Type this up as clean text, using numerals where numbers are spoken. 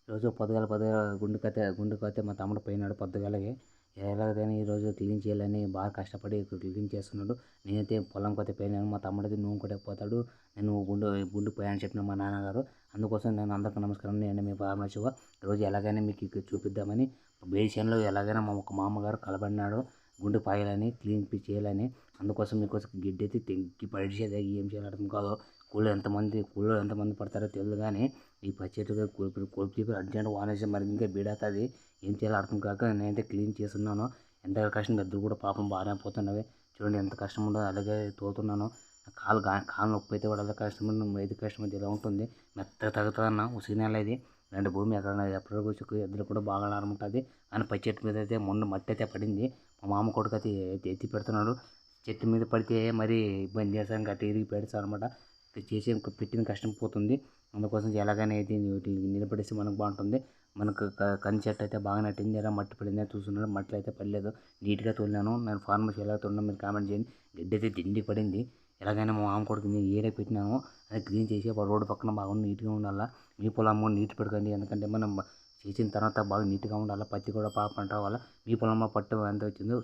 రోజు పొద్దుగాల గుండుకైతే మా తమ్ముడు పోయినాడు పొద్దుగాలగే. ఎలాగైనా ఈరోజు క్లీన్ చేయాలని బాగా కష్టపడి క్లీన్ చేస్తున్నాడు. నేనైతే పొలంకైతే పోయినాను. మా తమ్ముడైతే నూనె కొట్టకపోతాడు. నేను గుండుకు పోయానని చెప్పిన మా నాన్నగారు. అందుకోసం నేను అందరికీ నమస్కారం. నేను మీ ఫార్మర్ శివ. ఈరోజు ఎలాగైనా మీకు చూపిద్దామని బేసిన్లో ఎలాగైనా మా మామగారు కలబడినాడు. గుండు పాయాలని క్లీన్ చేయాలని. అందుకోసం మీకోసం గిడ్డి అయితే తెంకి పడిచేది ఏం చేయాలో అర్థం కాదు. కూలీలో ఎంతమంది పడతారో తెలియదు కానీ ఈ పచ్చెట్టు కొలిపి అర్జెంట్ వానేసి మరి ఇంకా బీడవుతుంది. ఏం చేయాలో అర్థం కాక నేనైతే క్లీన్ చేస్తున్నాను. ఎంత కష్టం ఎద్దులు కూడా పాపం బాగానే పోతున్నవి. చూడండి ఎంత కష్టం ఉందో. అలాగే తోలుతున్నాను. కాలు నొప్పి అయితే కూడా అలా కష్టం ఇది కష్టం అయితే ఇలా ఉంటుంది. మెత్తగా తగ్గుతుందన్న ఉసిరినేల ఇది. ఇలాంటి భూమి ఎప్పుడు ఎద్దులు కూడా బాగా ఉంటుంది. కానీ పచ్చి చెట్టు మీద అయితే మట్టి అయితే పడింది. మా మామ కొడుకు అయితే ఎత్తి పెడుతున్నాడు. చెట్టు మీద పడితే మరీ ఇబ్బంది చేస్తాను గట్టి ఇరిగి పెడతాను అనమాట. చేసే పెట్టిన కష్టం పోతుంది. అందుకోసం ఎలాగైనా అయితే నిలబడేసి మనకు బాగుంటుంది. మనకు కంది చెట్టు అయితే బాగా నట్టింది. ఎలా మట్టి పడిందని చూస్తున్నాడు. మట్టిలో అయితే పడలేదు. నీట్గా తోలినాను. నేను ఫార్మర్స్ ఎలా తోలినా మీరు కామెంట్ చేయండి. గడ్డి అయితే దిండి పడింది. ఎలాగైనా మా మామ కొడుకు ఏరే పెట్టినాము. అది క్లీన్ చేసి రోడ్డు పక్కన బాగా నీట్గా ఉండాలా. మీ పొలం కూడా నీట్ పెట్టుకోండి. ఎందుకంటే మనం చేసిన తర్వాత బాగా నీట్గా ఉండాలి. పత్తి కూడా బాగా పంట రావాలా. మీ పొలంలో పట్టు ఎంత వచ్చిందో